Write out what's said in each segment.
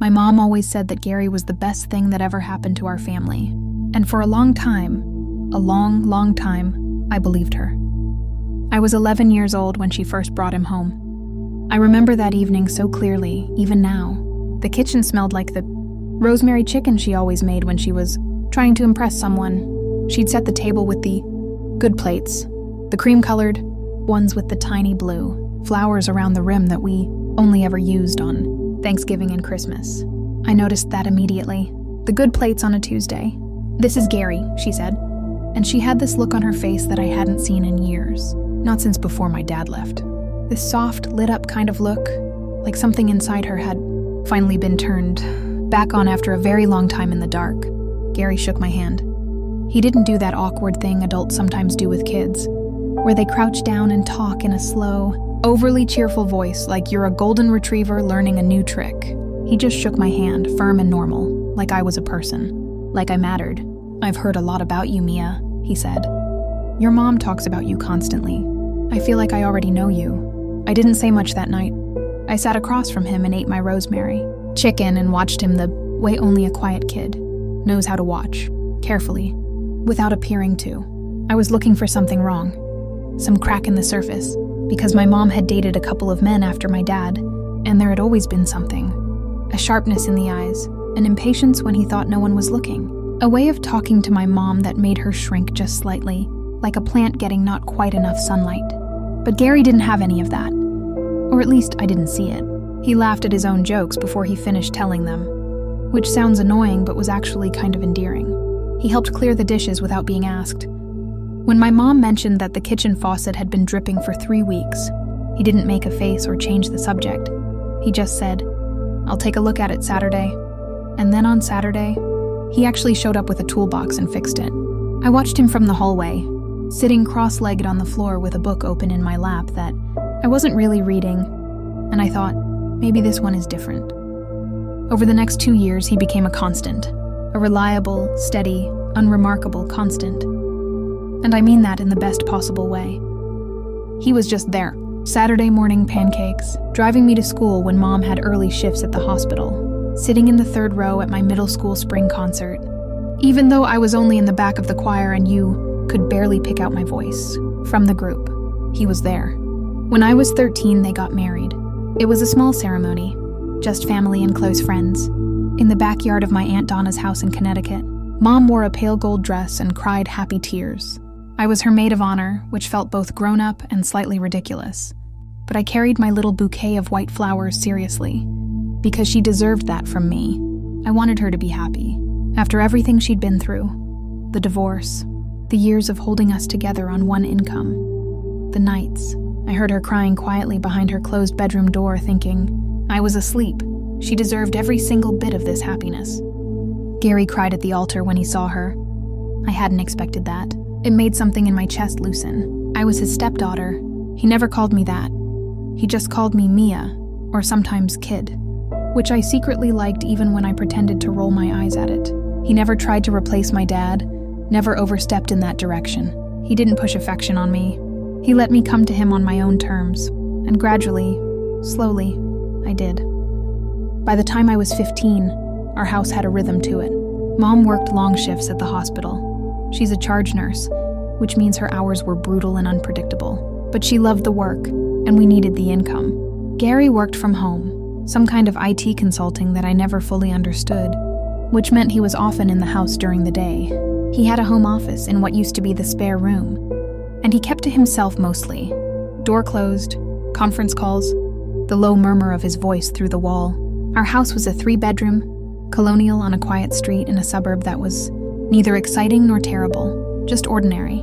My mom always said that Gary was the best thing that ever happened to our family. And for a long time, I believed her. I was 11 years old when she first brought him home. I remember that evening so clearly, even now. The kitchen smelled like the rosemary chicken she always made when she was trying to impress someone. She'd set the table with the good plates, the cream-colored ones with the tiny blue flowers around the rim that we only ever used on Thanksgiving and Christmas. I noticed that immediately. The good plates on a Tuesday. "This is Gary," she said. And she had this look on her face that I hadn't seen in years. Not since before my dad left. This soft, lit-up kind of look, like something inside her had finally been turned back on after a very long time in the dark. Gary shook my hand. He didn't do that awkward thing adults sometimes do with kids, where they crouch down and talk in a slow, overly cheerful voice like you're a golden retriever learning a new trick. He just shook my hand, firm and normal, like I was a person, like I mattered. "I've heard a lot about you, Mia," he said. "Your mom talks about you constantly. I feel like I already know you." I didn't say much that night. I sat across from him and ate my rosemary chicken and watched him the way only a quiet kid knows how to watch, carefully, without appearing to. I was looking for something wrong, some crack in the surface, because my mom had dated a couple of men after my dad, and there had always been something. A sharpness in the eyes, an impatience when he thought no one was looking. A way of talking to my mom that made her shrink just slightly, like a plant getting not quite enough sunlight. But Gary didn't have any of that. Or at least I didn't see it. He laughed at his own jokes before he finished telling them, which sounds annoying but was actually kind of endearing. He helped clear the dishes without being asked. When my mom mentioned that the kitchen faucet had been dripping for 3 weeks, he didn't make a face or change the subject. He just said, "I'll take a look at it Saturday." And then on Saturday, he actually showed up with a toolbox and fixed it. I watched him from the hallway, sitting cross-legged on the floor with a book open in my lap that I wasn't really reading, and I thought, maybe this one is different. Over the next 2 years, he became a constant, a reliable, steady, unremarkable constant. And I mean that in the best possible way. He was just there. Saturday morning pancakes, driving me to school when Mom had early shifts at the hospital, sitting in the 3rd row at my middle school spring concert, even though I was only in the back of the choir and you could barely pick out my voice from the group. He was there. When I was 13, they got married. It was a small ceremony, just family and close friends, in the backyard of my Aunt Donna's house in Connecticut. Mom wore a pale gold dress and cried happy tears. I was her maid of honor, which felt both grown-up and slightly ridiculous. But I carried my little bouquet of white flowers seriously, because she deserved that from me. I wanted her to be happy. After everything she'd been through, the divorce, the years of holding us together on one income, the nights, I heard her crying quietly behind her closed bedroom door thinking, I was asleep. She deserved every single bit of this happiness. Gary cried at the altar when he saw her. I hadn't expected that. It made something in my chest loosen. I was his stepdaughter. He never called me that. He just called me Mia, or sometimes Kid, which I secretly liked even when I pretended to roll my eyes at it. He never tried to replace my dad, never overstepped in that direction. He didn't push affection on me. He let me come to him on my own terms, and gradually, slowly, I did. By the time I was 15, our house had a rhythm to it. Mom worked long shifts at the hospital. She's a charge nurse, which means her hours were brutal and unpredictable. But she loved the work, and we needed the income. Gary worked from home, some kind of IT consulting that I never fully understood, which meant he was often in the house during the day. He had a home office in what used to be the spare room, and he kept to himself mostly. Door closed, conference calls, the low murmur of his voice through the wall. Our house was a 3-bedroom, colonial on a quiet street in a suburb that was neither exciting nor terrible, just ordinary.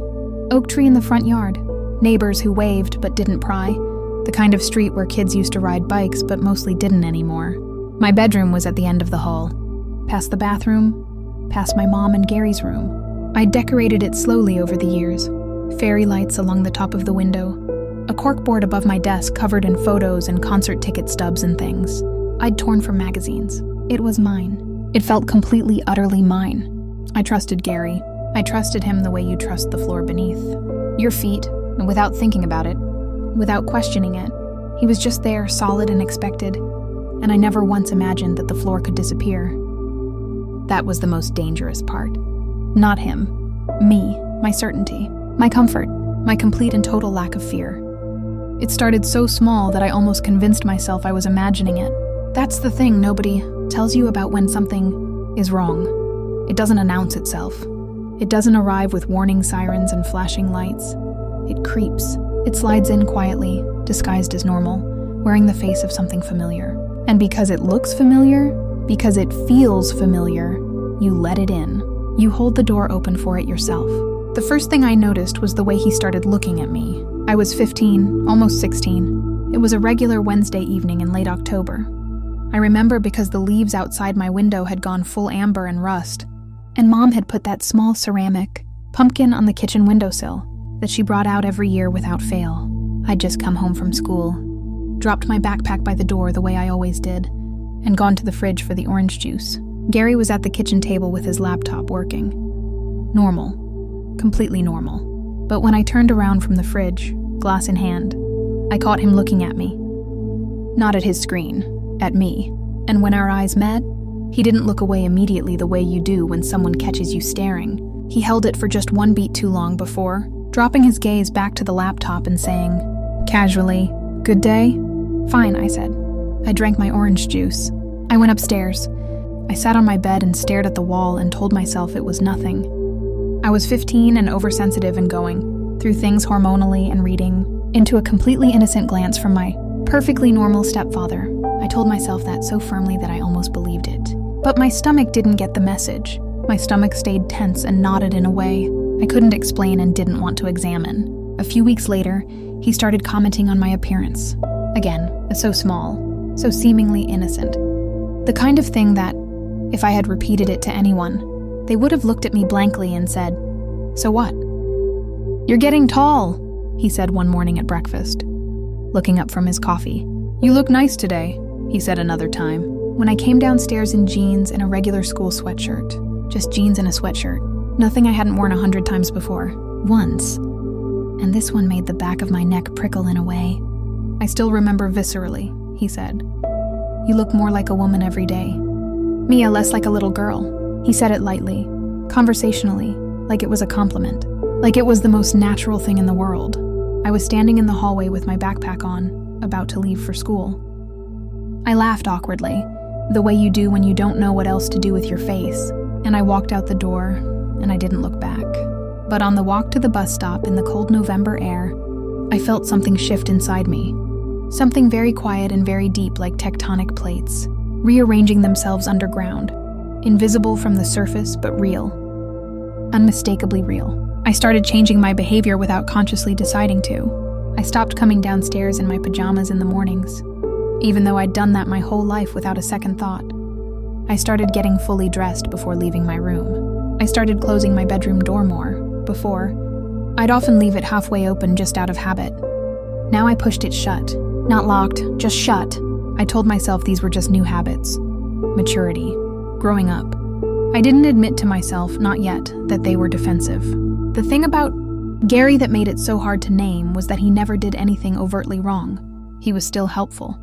Oak tree in the front yard, neighbors who waved but didn't pry, the kind of street where kids used to ride bikes but mostly didn't anymore. My bedroom was at the end of the hall, past the bathroom, past my mom and Gary's room. I decorated it slowly over the years, fairy lights along the top of the window, a corkboard above my desk covered in photos and concert ticket stubs and things I'd torn from magazines. It was mine. It felt completely, utterly mine. I trusted Gary. I trusted him the way you trust the floor beneath. Your feet, and without thinking about it, without questioning it. He was just there, solid and expected. and I never once imagined that the floor could disappear. That was the most dangerous part. Not him. Me, my certainty, my comfort, my complete and total lack of fear. It started so small that I almost convinced myself I was imagining it. That's the thing nobody tells you about when something is wrong. It doesn't announce itself. It doesn't arrive with warning sirens and flashing lights. It creeps. It slides in quietly, disguised as normal, wearing the face of something familiar. And because it looks familiar, because it feels familiar, you let it in. You hold the door open for it yourself. The first thing I noticed was the way he started looking at me. I was 15, almost 16. It was a regular Wednesday evening in late October. I remember because the leaves outside my window had gone full amber and rust, and Mom had put that small ceramic pumpkin on the kitchen windowsill that she brought out every year without fail. I'd just come home from school, dropped my backpack by the door the way I always did, and gone to the fridge for the orange juice. Gary was at the kitchen table with his laptop working. Normal. Completely normal. But when I turned around from the fridge, glass in hand, I caught him looking at me. Not at his screen, at me. And when our eyes met, he didn't look away immediately the way you do when someone catches you staring. He held it for just one beat too long before, dropping his gaze back to the laptop and saying, casually, "Good day?" "Fine," I said. I drank my orange juice. I went upstairs. I sat on my bed and stared at the wall and told myself it was nothing. I was 15 and oversensitive and going through things hormonally and reading into a completely innocent glance from my perfectly normal stepfather. I told myself that so firmly that I almost believed it. But my stomach didn't get the message. My stomach stayed tense and knotted in a way I couldn't explain and didn't want to examine. A few weeks later, he started commenting on my appearance. Again, so small, so seemingly innocent. The kind of thing that, if I had repeated it to anyone, they would have looked at me blankly and said, "So what?" "You're getting tall," he said one morning at breakfast, looking up from his coffee. "You look nice today," he said another time. When I came downstairs in jeans and a regular school sweatshirt, just jeans and a sweatshirt, nothing I hadn't worn 100 times before, once. And this one made the back of my neck prickle in a way I still remember viscerally, he said. "You look more like a woman every day. Mia, less like a little girl." He said it lightly, conversationally, like it was a compliment, like it was the most natural thing in the world. I was standing in the hallway with my backpack on, about to leave for school. I laughed awkwardly, the way you do when you don't know what else to do with your face, and I walked out the door, and I didn't look back. But on the walk to the bus stop in the cold November air, I felt something shift inside me. Something very quiet and very deep, like tectonic plates, rearranging themselves underground, invisible from the surface, but real. Unmistakably real. I started changing my behavior without consciously deciding to. I stopped coming downstairs in my pajamas in the mornings, even though I'd done that my whole life without a second thought. I started getting fully dressed before leaving my room. I started closing my bedroom door more. Before, I'd often leave it halfway open just out of habit. Now I pushed it shut. Not locked, just shut. I told myself these were just new habits. Maturity. Growing up. I didn't admit to myself, not yet, that they were defensive. The thing about Gary that made it so hard to name was that he never did anything overtly wrong. He was still helpful.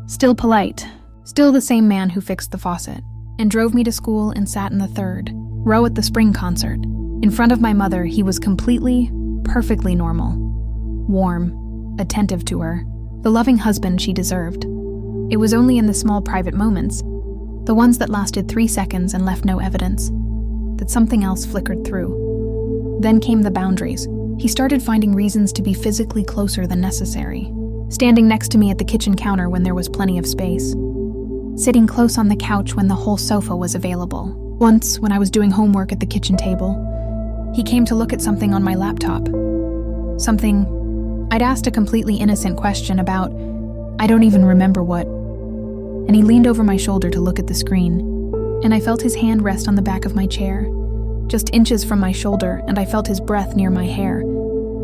Still polite. Still the same man who fixed the faucet and drove me to school and sat in the third row at the spring concert. In front of my mother, he was completely, perfectly normal. Warm, attentive to her, the loving husband she deserved. It was only in the small private moments, the ones that lasted 3 seconds and left no evidence, that something else flickered through. Then came the boundaries. He started finding reasons to be physically closer than necessary. Standing next to me at the kitchen counter when there was plenty of space. Sitting close on the couch when the whole sofa was available. Once, when I was doing homework at the kitchen table, he came to look at something on my laptop. Something I'd asked a completely innocent question about, I don't even remember what. And he leaned over my shoulder to look at the screen, and I felt his hand rest on the back of my chair, just inches from my shoulder, and I felt his breath near my hair,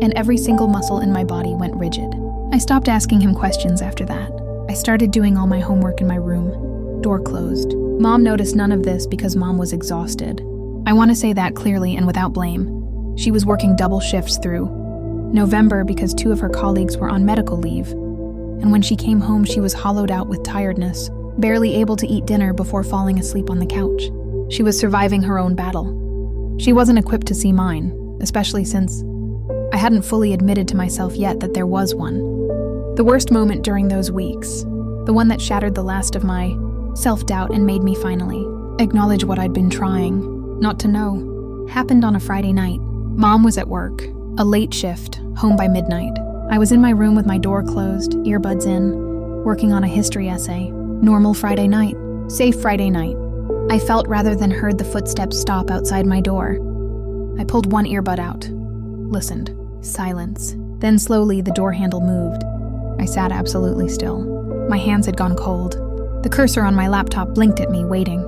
and every single muscle in my body went rigid. I stopped asking him questions after that. I started doing all my homework in my room, door closed. Mom noticed none of this because Mom was exhausted. I want to say that clearly and without blame. She was working double shifts through November because 2 of her colleagues were on medical leave, and when she came home she was hollowed out with tiredness, barely able to eat dinner before falling asleep on the couch. She was surviving her own battle. She wasn't equipped to see mine, especially since I hadn't fully admitted to myself yet that there was one. The worst moment during those weeks, the one that shattered the last of my self-doubt and made me finally acknowledge what I'd been trying not to know, happened on a Friday night. Mom was at work, a late shift, home by midnight. I was in my room with my door closed, earbuds in, working on a history essay. Normal Friday night. Safe Friday night. I felt rather than heard the footsteps stop outside my door. I pulled one earbud out. Listened. Silence. Then slowly the door handle moved. I sat absolutely still. My hands had gone cold. The cursor on my laptop blinked at me, waiting.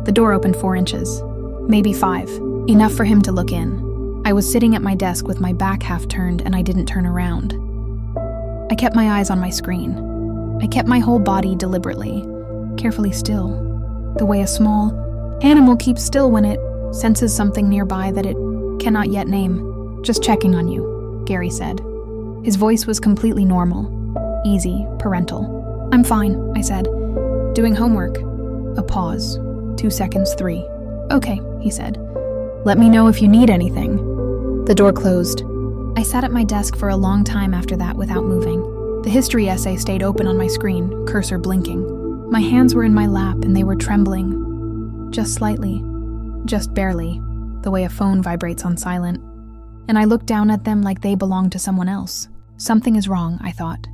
The door opened 4 inches. Maybe 5. Enough for him to look in. I was sitting at my desk with my back half turned and I didn't turn around. I kept my eyes on my screen. I kept my whole body deliberately, carefully still, the way a small animal keeps still when it senses something nearby that it cannot yet name. "Just checking on you," Gary said. His voice was completely normal, easy, parental. "I'm fine," I said. "Doing homework." A pause. 2 seconds, 3. "Okay," he said. "Let me know if you need anything." The door closed. I sat at my desk for a long time after that without moving. The history essay stayed open on my screen, cursor blinking. My hands were in my lap and they were trembling. Just slightly. Just barely. The way a phone vibrates on silent. And I looked down at them like they belonged to someone else. Something is wrong, I thought.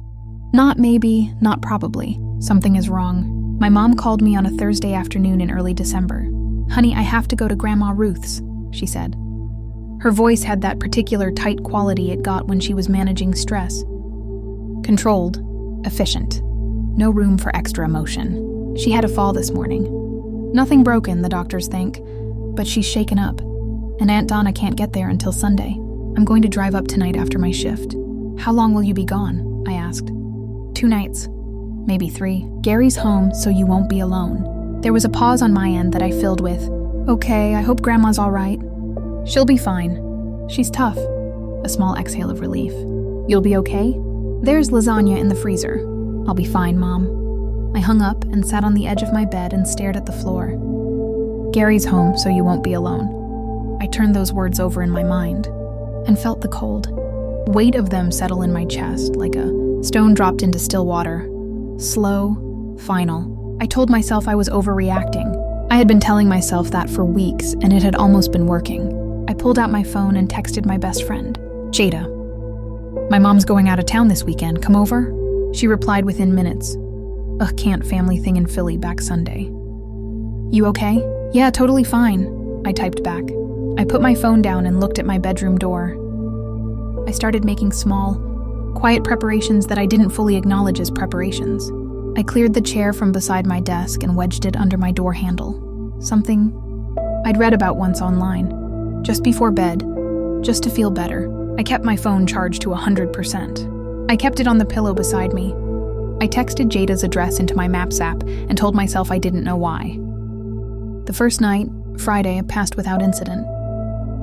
Not maybe, not probably. Something is wrong. My mom called me on a Thursday afternoon in early December. "Honey, I have to go to Grandma Ruth's," she said. Her voice had that particular tight quality it got when she was managing stress. Controlled, efficient. No room for extra emotion. She had a fall this morning. Nothing broken, the doctors think, but she's shaken up. And Aunt Donna can't get there until Sunday. I'm going to drive up tonight after my shift. "How long will you be gone?" I asked. 2 nights. Maybe 3. "Gary's home, so you won't be alone." There was a pause on my end that I filled with, "Okay, I hope Grandma's all right." "She'll be fine. She's tough." A small exhale of relief. "You'll be okay? There's lasagna in the freezer." "I'll be fine, Mom." I hung up and sat on the edge of my bed and stared at the floor. "Gary's home, so you won't be alone." I turned those words over in my mind and felt the cold weight of them settle in my chest like a stone dropped into still water. Slow, final. I told myself I was overreacting. I had been telling myself that for weeks, and it had almost been working. I pulled out my phone and texted my best friend, Jada. "My mom's going out of town this weekend. Come over?" She replied within minutes. "A can't family thing in Philly back Sunday." "You okay?" "Yeah, totally fine," I typed back. I put my phone down and looked at my bedroom door. I started making small, quiet preparations that I didn't fully acknowledge as preparations. I cleared the chair from beside my desk and wedged it under my door handle. Something I'd read about once online. Just before bed, just to feel better, I kept my phone charged to 100%. I kept it on the pillow beside me. I texted Jada's address into my Maps app and told myself I didn't know why. The first night, Friday, passed without incident.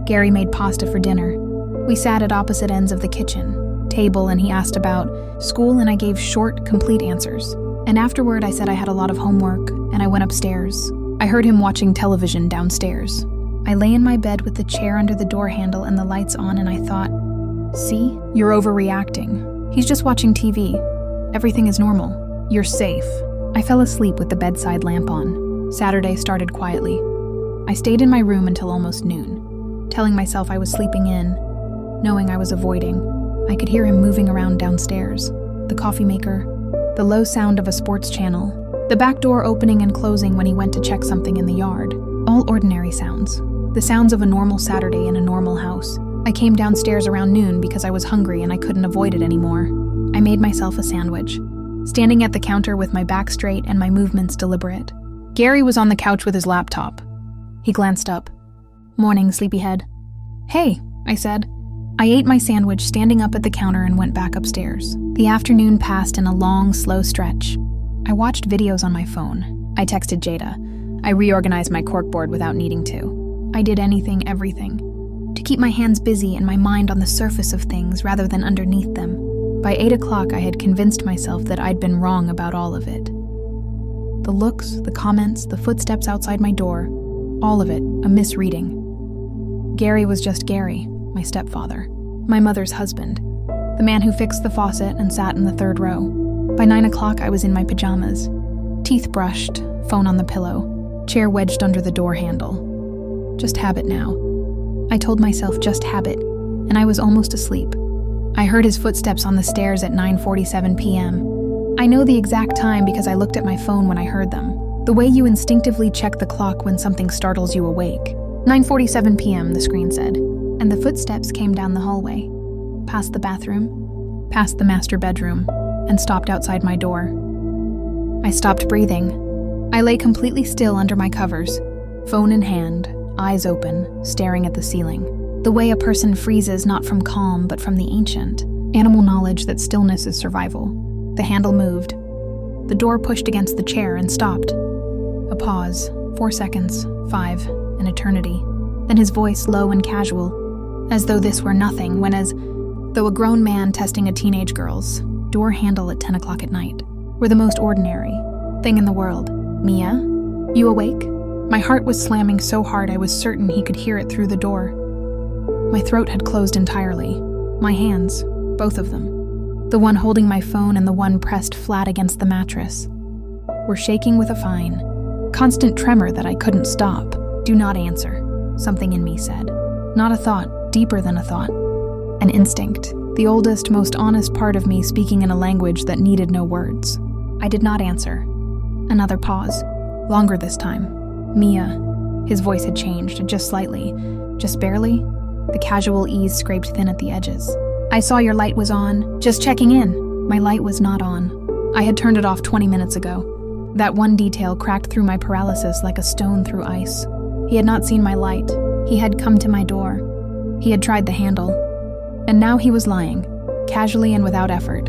Gary made pasta for dinner. We sat at opposite ends of the kitchen table and he asked about school and I gave short, complete answers. And afterward I said I had a lot of homework and I went upstairs. I heard him watching television downstairs. I lay in my bed with the chair under the door handle and the lights on and I thought, "See, you're overreacting. He's just watching TV. Everything is normal. You're safe." I fell asleep with the bedside lamp on. Saturday started quietly. I stayed in my room until almost noon, telling myself I was sleeping in, knowing I was avoiding. I could hear him moving around downstairs, the coffee maker, the low sound of a sports channel, the back door opening and closing when he went to check something in the yard. All ordinary sounds. The sounds of a normal Saturday in a normal house. I came downstairs around noon because I was hungry and I couldn't avoid it anymore. I made myself a sandwich, standing at the counter with my back straight and my movements deliberate. Gary was on the couch with his laptop. He glanced up. "Morning, sleepyhead." "Hey," I said. I ate my sandwich standing up at the counter and went back upstairs. The afternoon passed in a long, slow stretch. I watched videos on my phone. I texted Jada. I reorganized my corkboard without needing to. I did anything, everything, to keep my hands busy and my mind on the surface of things rather than underneath them. By 8 o'clock, I had convinced myself that I'd been wrong about all of it. The looks, the comments, the footsteps outside my door, all of it a misreading. Gary was just Gary, my stepfather, my mother's husband, the man who fixed the faucet and sat in the third row. By 9 o'clock, I was in my pajamas, teeth brushed, phone on the pillow, chair wedged under the door handle. Just habit now. I told myself just habit, and I was almost asleep. I heard his footsteps on the stairs at 9:47 p.m. I know the exact time because I looked at my phone when I heard them. The way you instinctively check the clock when something startles you awake. 9:47 p.m., the screen said, and the footsteps came down the hallway, past the bathroom, past the master bedroom, and stopped outside my door. I stopped breathing. I lay completely still under my covers, phone in hand, eyes open, staring at the ceiling. The way a person freezes not from calm but from the ancient, animal knowledge that stillness is survival. The handle moved. The door pushed against the chair and stopped. A pause, 4 seconds, 5, an eternity. Then his voice low and casual, as though this were nothing, when as though a grown man testing a teenage girl's door handle at 10 o'clock at night were the most ordinary thing in the world. Mia, you awake? My heart was slamming so hard I was certain he could hear it through the door. My throat had closed entirely. My hands, both of them, the one holding my phone and the one pressed flat against the mattress, were shaking with a fine, constant tremor that I couldn't stop. Do not answer, something in me said. Not a thought, deeper than a thought. An instinct, the oldest, most honest part of me speaking in a language that needed no words. I did not answer. Another pause, longer this time. Mia, his voice had changed, just slightly, just barely. The casual ease scraped thin at the edges. I saw your light was on, just checking in. My light was not on. I had turned it off 20 minutes ago. That one detail cracked through my paralysis like a stone through ice. He had not seen my light. He had come to my door. He had tried the handle. And now he was lying, casually and without effort.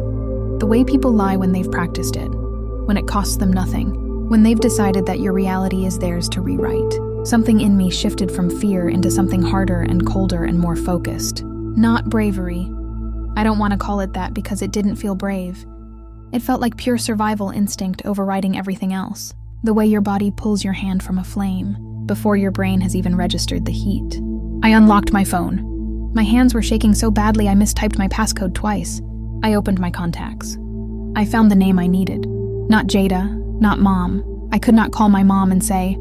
The way people lie when they've practiced it, when it costs them nothing, when they've decided that your reality is theirs to rewrite. Something in me shifted from fear into something harder and colder and more focused. Not bravery. I don't want to call it that because it didn't feel brave. It felt like pure survival instinct overriding everything else. The way your body pulls your hand from a flame before your brain has even registered the heat. I unlocked my phone. My hands were shaking so badly I mistyped my passcode twice. I opened my contacts. I found the name I needed. Not Jada, not Mom. I could not call my mom and say,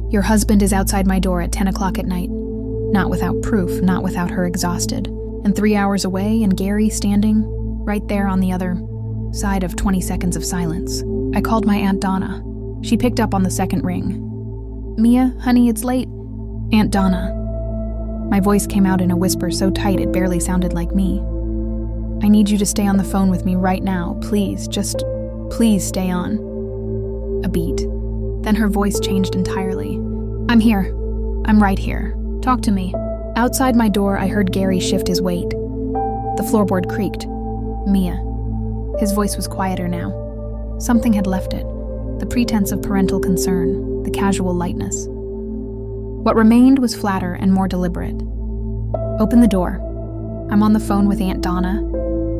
"Your husband is outside my door at 10 o'clock at night." Not without proof, not without her exhausted. And 3 hours away and Gary standing right there on the other side of 20 seconds of silence. I called my Aunt Donna. She picked up on the second ring. "Mia, honey, it's late." "Aunt Donna." My voice came out in a whisper so tight it barely sounded like me. "I need you to stay on the phone with me right now, please, just please stay on." A beat. Then her voice changed entirely. "I'm here. I'm right here. Talk to me." Outside my door, I heard Gary shift his weight. The floorboard creaked. "Mia." His voice was quieter now. Something had left it. The pretense of parental concern, the casual lightness. What remained was flatter and more deliberate. "Open the door. I'm on the phone with Aunt Donna,"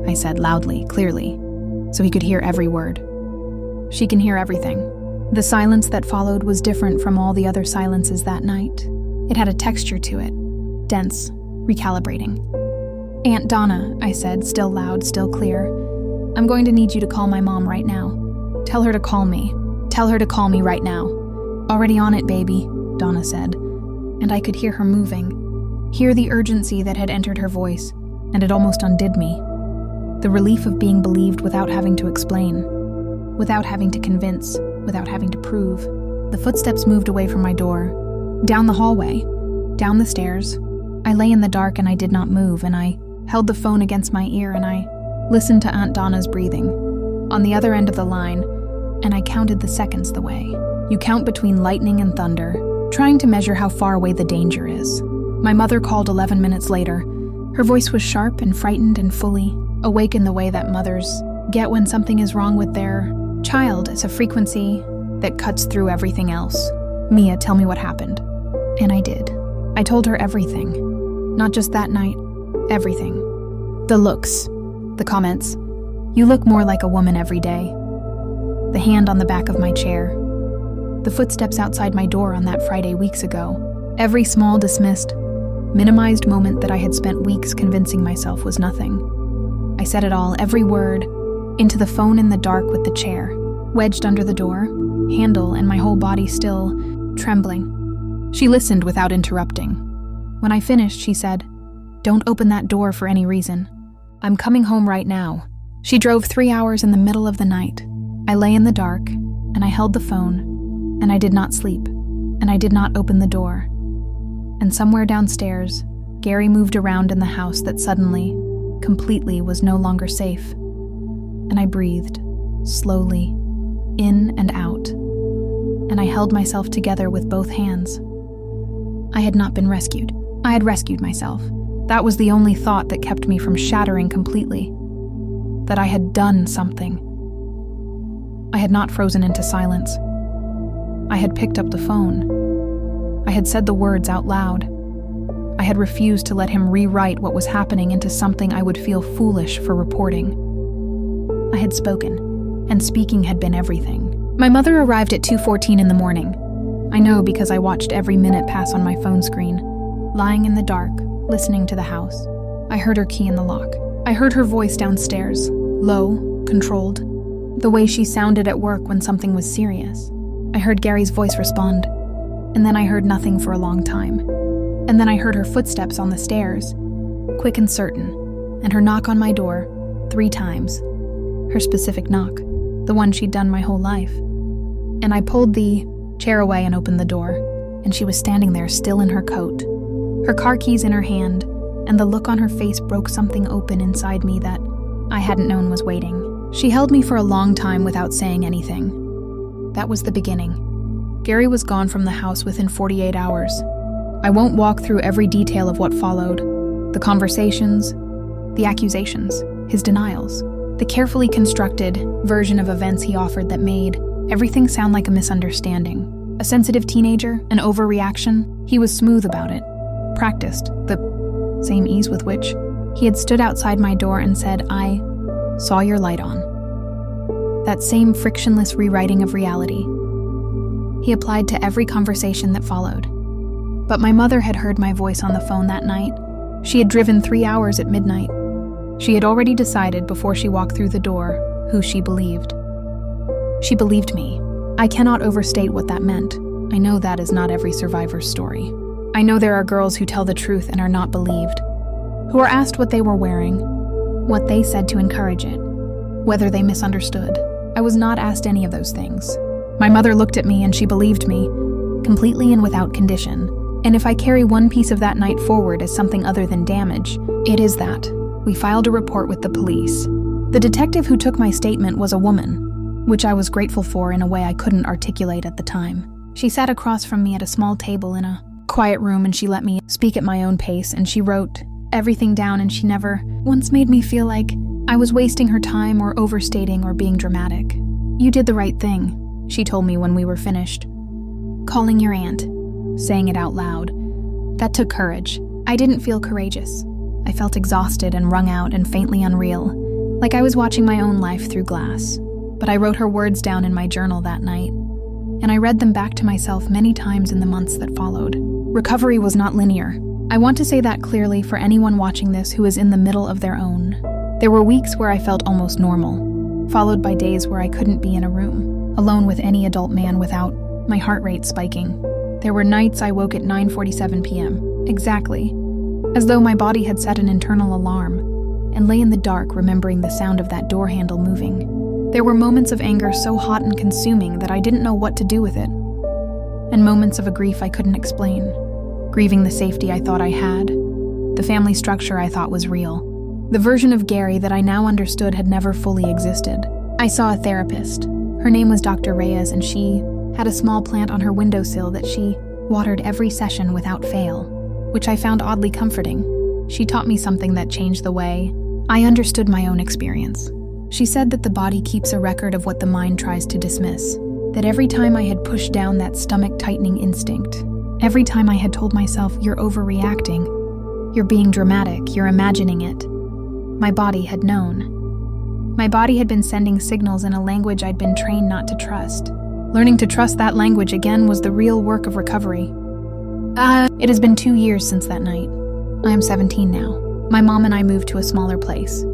I said loudly, clearly, so he could hear every word. "She can hear everything." The silence that followed was different from all the other silences that night. It had a texture to it, dense, recalibrating. "Aunt Donna," I said, still loud, still clear, "I'm going to need you to call my mom right now. Tell her to call me. Tell her to call me right now." "Already on it, baby," Donna said, and I could hear her moving, hear the urgency that had entered her voice, and it almost undid me. The relief of being believed without having to explain, without having to convince, without having to prove. The footsteps moved away from my door, down the hallway, down the stairs. I lay in the dark and I did not move, and I held the phone against my ear and I listened to Aunt Donna's breathing on the other end of the line, and I counted the seconds the way you count between lightning and thunder, trying to measure how far away the danger is. My mother called 11 minutes later. Her voice was sharp and frightened and fully awake in the way that mothers get when something is wrong with their child. It's a frequency that cuts through everything else. "Mia, tell me what happened." And I did. I told her everything. Not just that night, everything. The looks, the comments. "You look more like a woman every day." The hand on the back of my chair. The footsteps outside my door on that Friday weeks ago. Every small, dismissed, minimized moment that I had spent weeks convincing myself was nothing. I said it all, every word, into the phone in the dark with the chair, wedged under the door, handle and my whole body still trembling. She listened without interrupting. When I finished, she said, "Don't open that door for any reason. I'm coming home right now." She drove 3 hours in the middle of the night. I lay in the dark, and I held the phone, and I did not sleep, and I did not open the door. And somewhere downstairs, Gary moved around in the house that suddenly, completely was no longer safe. And I breathed, slowly, in and out. And I held myself together with both hands. I had not been rescued. I had rescued myself. That was the only thought that kept me from shattering completely. That I had done something. I had not frozen into silence. I had picked up the phone. I had said the words out loud. I had refused to let him rewrite what was happening into something I would feel foolish for reporting. I had spoken, and speaking had been everything. My mother arrived at 2:14 in the morning. I know because I watched every minute pass on my phone screen, lying in the dark, listening to the house. I heard her key in the lock. I heard her voice downstairs, low, controlled, the way she sounded at work when something was serious. I heard Gary's voice respond, and then I heard nothing for a long time. And then I heard her footsteps on the stairs, quick and certain, and her knock on my door 3 times. Her specific knock, the one she'd done my whole life. And I pulled the chair away and opened the door, and she was standing there still in her coat, her car keys in her hand, and the look on her face broke something open inside me that I hadn't known was waiting. She held me for a long time without saying anything. That was the beginning. Gary was gone from the house within 48 hours. I won't walk through every detail of what followed. The conversations, the accusations, his denials, the carefully constructed version of events he offered that made everything sound like a misunderstanding. A sensitive teenager, an overreaction, he was smooth about it. Practiced, the same ease with which he had stood outside my door and said, "I saw your light on." That same frictionless rewriting of reality he applied to every conversation that followed. But my mother had heard my voice on the phone that night. She had driven 3 hours at midnight. She had already decided before she walked through the door who she believed. She believed me. I cannot overstate what that meant. I know that is not every survivor's story. I know there are girls who tell the truth and are not believed, who are asked what they were wearing, what they said to encourage it, whether they misunderstood. I was not asked any of those things. My mother looked at me and she believed me, completely and without condition. And if I carry one piece of that night forward as something other than damage, it is that. We filed a report with the police. The detective who took my statement was a woman, which I was grateful for in a way I couldn't articulate at the time. She sat across from me at a small table in a quiet room and she let me speak at my own pace, and she wrote everything down, and she never once made me feel like I was wasting her time or overstating or being dramatic. "You did the right thing," she told me when we were finished. "Calling your aunt," saying it out loud. That took courage. I didn't feel courageous. I felt exhausted and wrung out and faintly unreal, like I was watching my own life through glass. But I wrote her words down in my journal that night, and I read them back to myself many times in the months that followed. Recovery was not linear. I want to say that clearly for anyone watching this who is in the middle of their own. There were weeks where I felt almost normal, followed by days where I couldn't be in a room, alone with any adult man without my heart rate spiking. There were nights I woke at 9:47 p.m., exactly, as though my body had set an internal alarm, and lay in the dark remembering the sound of that door handle moving. There were moments of anger so hot and consuming that I didn't know what to do with it, and moments of a grief I couldn't explain, grieving the safety I thought I had, the family structure I thought was real. The version of Gary that I now understood had never fully existed. I saw a therapist. Her name was Dr. Reyes, and she had a small plant on her windowsill that she watered every session without fail, which I found oddly comforting. She taught me something that changed the way I understood my own experience. She said that the body keeps a record of what the mind tries to dismiss, that every time I had pushed down that stomach-tightening instinct, every time I had told myself, "You're overreacting, you're being dramatic, you're imagining it," my body had known. My body had been sending signals in a language I'd been trained not to trust. Learning to trust that language again was the real work of recovery. It has been 2 years since that night. I am 17 now. My mom and I moved to a smaller place,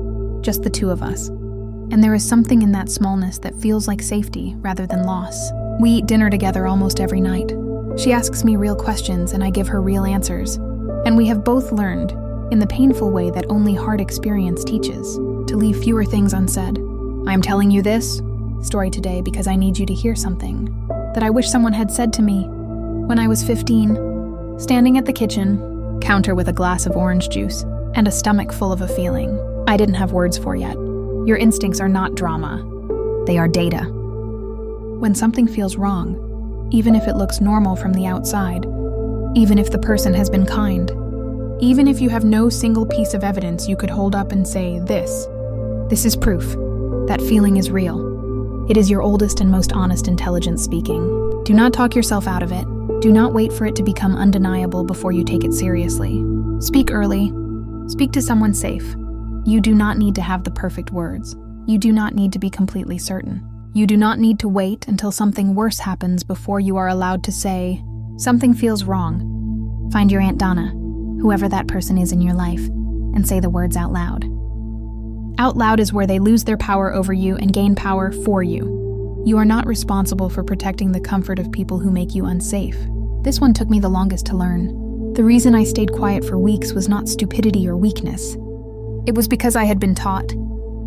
just the two of us. And there is something in that smallness that feels like safety rather than loss. We eat dinner together almost every night. She asks me real questions and I give her real answers. And we have both learned, in the painful way that only hard experience teaches, to leave fewer things unsaid. I am telling you this story today because I need you to hear something that I wish someone had said to me when I was 15, standing at the kitchen counter with a glass of orange juice and a stomach full of a feeling I didn't have words for yet. Your instincts are not drama. They are data. When something feels wrong, even if it looks normal from the outside, even if the person has been kind, even if you have no single piece of evidence you could hold up and say, this is proof. That feeling is real. It is your oldest and most honest intelligence speaking. Do not talk yourself out of it. Do not wait for it to become undeniable before you take it seriously. Speak early. Speak to someone safe. You do not need to have the perfect words. You do not need to be completely certain. You do not need to wait until something worse happens before you are allowed to say, something feels wrong. Find your Aunt Donna, whoever that person is in your life, and say the words out loud. Out loud is where they lose their power over you and gain power for you. You are not responsible for protecting the comfort of people who make you unsafe. This one took me the longest to learn. The reason I stayed quiet for weeks was not stupidity or weakness. It was because I had been taught,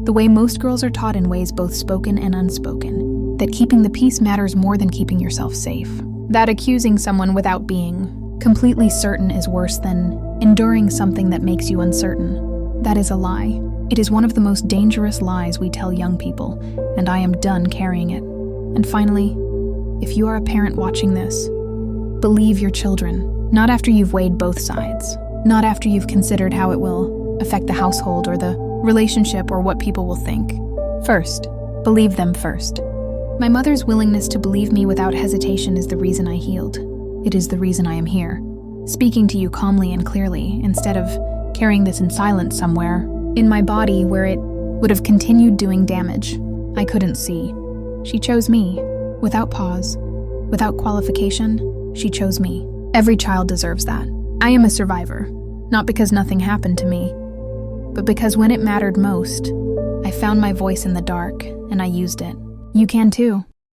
the way most girls are taught in ways both spoken and unspoken, that keeping the peace matters more than keeping yourself safe. That accusing someone without being completely certain is worse than enduring something that makes you uncertain. That is a lie. It is one of the most dangerous lies we tell young people, and I am done carrying it. And finally, if you are a parent watching this, believe your children, not after you've weighed both sides, not after you've considered how it will affect the household or the relationship or what people will think. First, believe them first. My mother's willingness to believe me without hesitation is the reason I healed. It is the reason I am here, speaking to you calmly and clearly, instead of carrying this in silence somewhere in my body where it would have continued doing damage. I couldn't see. She chose me, without pause, without qualification. She chose me. Every child deserves that. I am a survivor, not because nothing happened to me, but because when it mattered most, I found my voice in the dark and I used it. You can too.